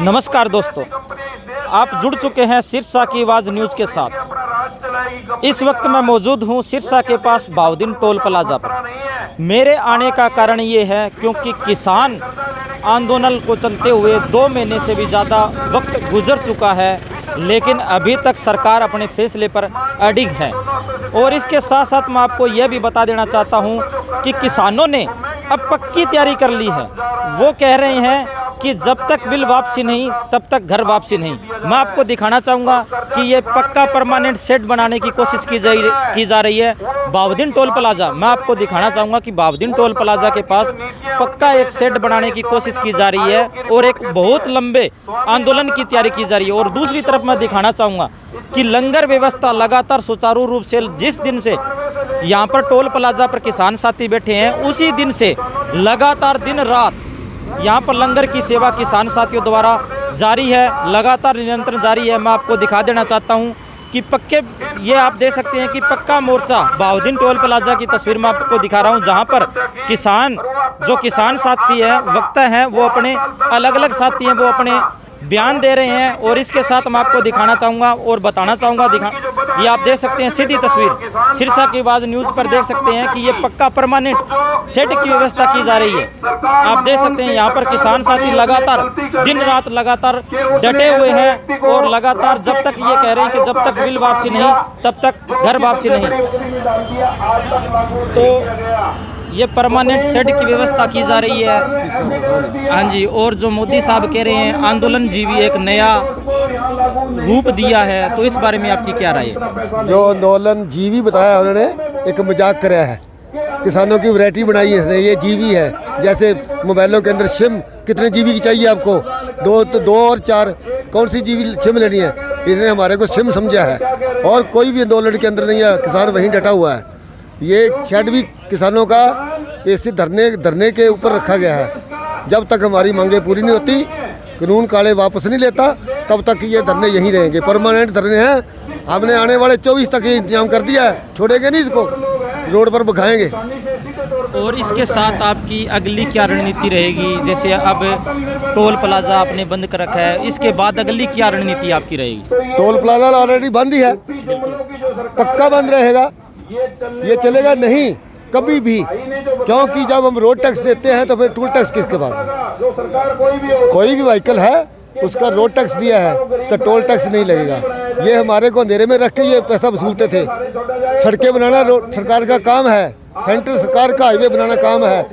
नमस्कार दोस्तों, आप जुड़ चुके हैं सिरसा की आवाज़ न्यूज़ के साथ। इस वक्त मैं मौजूद हूं सिरसा के पास बहाउद्दीन टोल प्लाजा पर। मेरे आने का कारण ये है क्योंकि किसान आंदोलन को चलते हुए 2 महीने से भी ज़्यादा वक्त गुजर चुका है, लेकिन अभी तक सरकार अपने फैसले पर अडिग है। और इसके साथ साथ मैं आपको यह भी बता देना चाहता हूं कि किसानों ने अब पक्की तैयारी कर ली है। वो कह रहे हैं कि जब तक बिल वापसी नहीं तब तक घर वापसी नहीं। मैं आपको दिखाना चाहूँगा कि ये पक्का परमानेंट शेड बनाने की कोशिश की जा रही है बहाउद्दीन टोल प्लाजा। मैं आपको दिखाना चाहूँगा कि बहाउद्दीन टोल प्लाजा के पास पक्का एक शेड बनाने की कोशिश की जा रही है और एक बहुत लंबे आंदोलन की तैयारी की जा रही है। और दूसरी तरफ मैं दिखाना चाहूँगा कि लंगर व्यवस्था लगातार सुचारू रूप से जिस दिन से यहाँ पर टोल प्लाजा पर किसान साथी बैठे हैं उसी दिन से लगातार दिन रात यहाँ पर लंगर की सेवा किसान साथियों द्वारा जारी है, लगातार निरंतर जारी है। मैं आपको दिखा देना चाहता हूँ कि पक्के ये आप देख सकते हैं कि पक्का मोर्चा बहाउद्दीन टोल प्लाजा की तस्वीर मैं आपको दिखा रहा हूँ, जहाँ पर किसान साथी हैं, वक्ता हैं, वो अपने अलग अलग साथी हैं, वो अपने बयान दे रहे हैं। और इसके साथ मैं आपको दिखाना चाहूँगा और बताना चाहूँगा, ये आप देख सकते हैं सीधी तस्वीर सिरसा की आवाज़ न्यूज़ पर देख सकते हैं कि ये पक्का परमानेंट शेड की व्यवस्था की जा रही है। आप देख सकते हैं यहाँ पर किसान साथी लगातार दिन रात लगातार डटे हुए हैं और लगातार जब तक ये कह रहे हैं कि जब तक बिल वापसी नहीं तब तक घर वापसी नहीं। तो ये परमानेंट शेड की व्यवस्था की जा रही है। हाँ जी, और जो मोदी साहब कह रहे हैं आंदोलन जीवी एक नया रूप दिया है, तो इस बारे में आपकी क्या राय है? जो आंदोलन जीवी बताया उन्होंने एक मजाक कराया है। किसानों की वैरायटी बनाई है इसने, ये जीवी है। जैसे मोबाइलों के अंदर सिम कितने जीबी की चाहिए आपको? 2 और 4 कौन सी जीबी सिम लेनी है? इसने हमारे को सिम समझा है और कोई भी आंदोलन के अंदर नहीं है। किसान वहीं डटा हुआ है। ये शेड भी किसानों का ऐसे धरने के ऊपर रखा गया है। जब तक हमारी मांगे पूरी नहीं होती, कानून काले वापस नहीं लेता, तब तक ये धरने यहीं रहेंगे। परमानेंट धरने हैं। हमने आने वाले 24 तक ये इंतजाम कर दिया है, छोड़ेंगे नहीं इसको, रोड पर भगाएंगे। और इसके साथ आपकी अगली क्या रणनीति रहेगी? जैसे अब टोल प्लाजा आपने बंद कर रखा है, इसके बाद अगली क्या रणनीति आपकी रहेगी? टोल प्लाजा ऑलरेडी बंद ही है, पक्का बंद रहेगा। ये चलेगा नहीं कभी भी, क्योंकि जब हम रोड टैक्स देते हैं तो फिर टोल टैक्स किसके पास है? कोई भी व्हीकल है उसका रोड टैक्स दिया है तो टोल टैक्स नहीं लगेगा। ये हमारे को अंधेरे में रख के ये पैसा वसूलते थे। सड़कें बनाना सरकार का काम है, सेंट्रल सरकार का हाईवे बनाना काम है।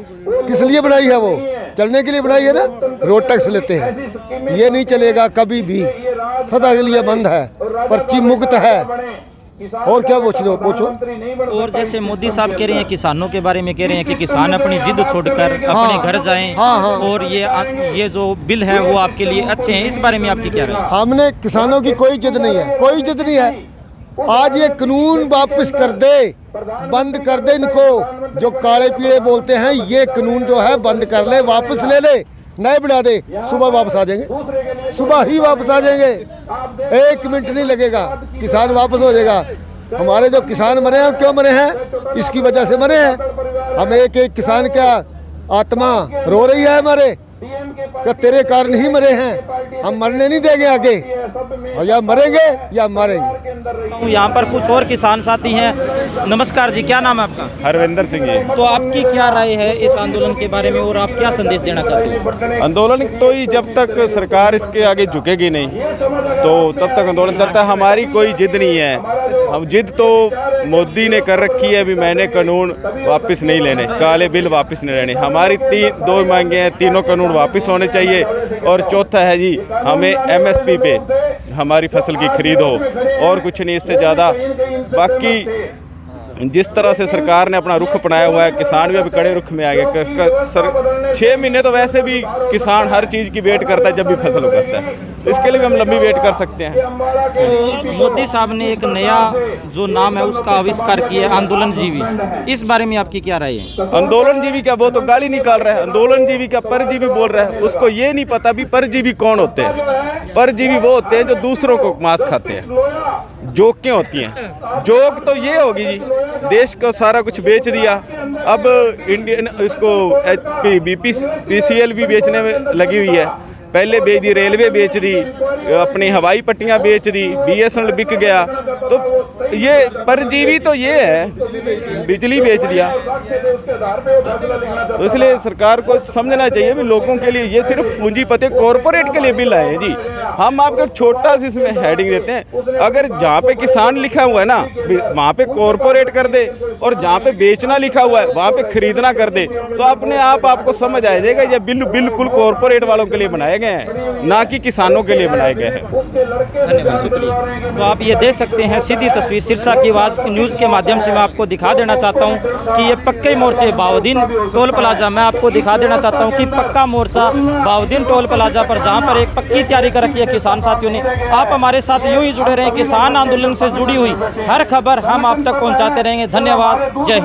किस लिए बनाई है? वो चलने के लिए बनाई है ना, रोड टैक्स लेते हैं। ये नहीं चलेगा कभी भी, सदा के लिए बंद है, पर्ची मुक्त है। और क्या पूछो। और जैसे मोदी साहब कह रहे हैं किसानों के बारे में, कह रहे हैं कि किसान अपनी जिद छोड़कर अपने घर जाएं। हाँ। और ये जो बिल है वो आपके लिए अच्छे हैं, इस बारे में आपकी क्या राय है? हमने किसानों की कोई जिद नहीं है, कोई जिद नहीं है। आज ये कानून वापस कर दे, बंद कर दे इनको। जो काले पीले बोलते हैं, ये कानून जो है बंद कर ले, वापस ले ले, नए बना दे। सुबह वापस आ जाएंगे, सुबह ही वापस आ जाएंगे, 1 मिनट नहीं लगेगा, किसान वापस हो जाएगा। हमारे जो किसान मरे हैं, क्यों मरे हैं? इसकी वजह से मरे हैं। हम एक किसान का आत्मा रो रही है हमारे, कि तेरे कारण ही मरे हैं, हम मरने नहीं देंगे आगे, और या मरेंगे या मारेंगे। यहाँ पर कुछ और किसान साथी हैं। नमस्कार जी, क्या नाम है आपका? हरविंदर सिंह जी। तो आपकी क्या राय है इस आंदोलन के बारे में और आप क्या संदेश देना चाहते हैं? आंदोलन तो ही जब तक सरकार इसके आगे झुकेगी नहीं तो तब तक आंदोलन चलता है। हमारी कोई जिद नहीं है। हम जिद तो मोदी ने कर रखी है, अभी मैंने कानून वापस नहीं लेने, काले बिल वापस नहीं लेने। हमारी 2 मांगे हैं, तीनों कानून वापस होने चाहिए। और चौथा है जी, हमें MSP पे हमारी फसल की खरीद हो, और कुछ नहीं इससे ज़्यादा। बाकी जिस तरह से सरकार ने अपना रुख अपनाया हुआ है, किसान भी अभी कड़े रुख में आ गए। 6 महीने तो वैसे भी किसान हर चीज़ की वेट करता है जब भी फसल उगाता है, तो इसके लिए भी हम लंबी वेट कर सकते हैं। तो मोदी साहब ने एक नया जो नाम है उसका आविष्कार किया है, आंदोलन जीवी। इस बारे में आपकी क्या राय है? आंदोलन जीवी का वो तो गाली निकाल रहा है, आंदोलन जीवी का परजीवी बोल रहा है। उसको ये नहीं पता भी परजीवी कौन होते हैं। परजीवी वो होते हैं जो दूसरों को मांस खाते हैं, जोकें होती हैं। जोक तो ये होगी जी, देश को सारा कुछ बेच दिया, अब इंडियन इसको PCL भी बेचने में लगी हुई है। पहले बेच दी, रेलवे बेच दी, अपनी हवाई पट्टियां बेच दी, BSNL बिक गया। तो ये परजीवी तो ये है, बिजली बेच दिया। तो इसलिए सरकार को समझना चाहिए भी लोगों के लिए ये सिर्फ पूंजीपति कॉरपोरेट के लिए बिल आए हैं जी। हम आपको छोटा सी इसमें हेडिंग देते हैं, अगर जहाँ पे किसान लिखा हुआ है ना वहाँ पे कॉरपोरेट कर दे, और जहाँ पे बेचना लिखा हुआ है वहाँ पे खरीदना कर दे, तो अपने आप आपको समझ आ जाएगा ये बिल बिल्कुल कॉरपोरेट वालों के लिए बनाए गए हैं, ना कि किसानों के लिए बनाए गए हैं। धन्यवाद, शुक्रिया। तो आप ये देख सकते हैं सीधी तस्वीर सिरसा की आवाज़ न्यूज़ के माध्यम से मैं आपको दिखा देना चाहता हूँ कि ये पक्के मोर्चे बाउद्दीन टोल प्लाजा, मैं आपको दिखा देना चाहता हूँ कि पक्का मोर्चा बाउद्दीन टोल प्लाजा पर, जहाँ पर एक पक्की तैयारी कर रखी है किसान साथियों ने। आप हमारे साथ यूं ही जुड़े रहें, किसान आंदोलन से जुड़ी हुई हर खबर हम आप तक पहुँचाते रहेंगे। धन्यवाद, जय हिंद।